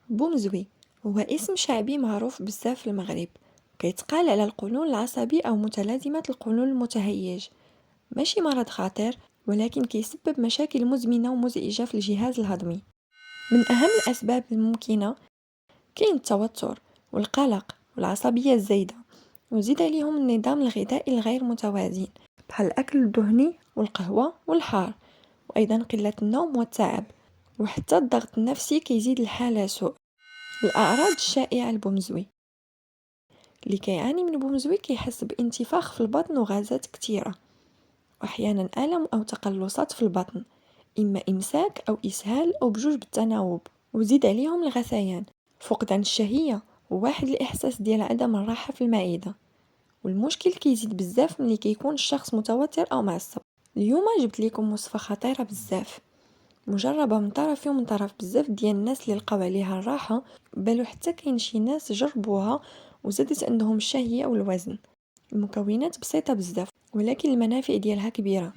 بومزوي هو اسم شعبي معروف بزاف في المغرب، كيتقال على القولون العصبي أو متلازمة القولون المتهيج. ماشي مرض خطير، ولكن كيسبب مشاكل مزمنة ومزعجة في الجهاز الهضمي. من أهم الأسباب الممكنة كاين التوتر والقلق والعصبية الزايدة، وزيد عليهم النظام الغذائي الغير متوازن بحال الأكل الدهني والقهوة والحار، وأيضا قلة النوم والتعب، وحتى الضغط النفسي كيزيد الحالة سوء. الأعراض الشائعة لبومزوي: اللي كيعاني من بومزوي كيحس بانتفاخ في البطن وغازات كتيرة، وأحيانا ألم أو تقلصات في البطن، إما إمساك أو إسهال أو بجوج بالتناوب. وزيد عليهم الغثيان، فقدان الشهية، وواحد الإحساس ديال عدم الراحة في المعدة. والمشكل كيزيد بزاف ملي كيكون الشخص متوتر أو معصب. اليوم جبت لكم وصفة خطيرة بزاف، مجربة من طرفي ومن طرف بزاف ديال الناس اللي لقاو عليها الراحة، بل حتى كاين شي ناس جربوها وزادت عندهم الشهية والوزن. المكونات بسيطة بزاف، ولكن المنافع ديالها كبيرة.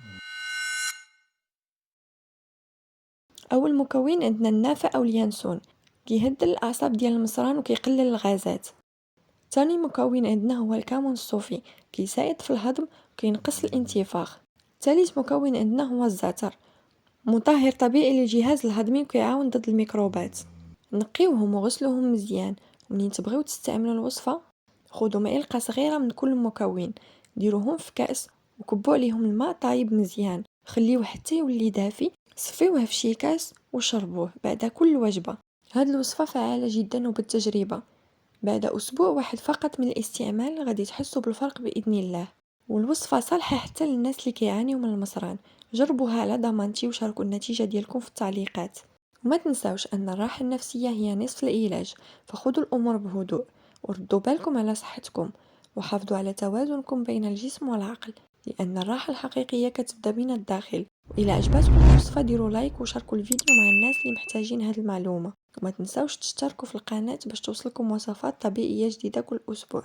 أول مكون عندنا النافع أو اليانسون، كيهدل الأعصاب ديال المصران وكيقلل الغازات. ثاني مكون عندنا هو الكمون الصوفي، كيساعد في الهضم وكينقص الانتفاخ. ثالث مكون عندنا هو الزعتر، مطهر طبيعي للجهاز الهضمي وكيعاون ضد الميكروبات. نقيوهم وغسلوهم مزيان، ومنين تبغيو تستعملوا الوصفة خذوا معلقة صغيرة من كل مكون، ديروهم في كأس وكبوا عليهم الماء طايب مزيان، خليوه حتى يولي دافي، صفيوه في شي كاس وشربوه بعد كل وجبة. هاد الوصفة فعالة جدا، وبالتجربة بعد أسبوع واحد فقط من الاستعمال غادي تحسوا بالفرق بإذن الله. والوصفة صالحة حتى للناس اللي كيعانيوا من المصران. جربوها على ضمانتي وشاركوا النتيجة ديالكم في التعليقات. وما تنساوش أن الراحة النفسية هي نصف العلاج، فخذوا الأمور بهدوء وردوا بالكم على صحتكم، وحافظوا على توازنكم بين الجسم والعقل، لأن الراحة الحقيقية كتبدأ من الداخل. وإلى عجبتكم الوصفة ديروا لايك وشاركوا الفيديو مع الناس اللي محتاجين هذه المعلومة، وما تنساوش تشتركوا في القناة باش توصلكم وصفات طبيعية جديدة كل أسبوع.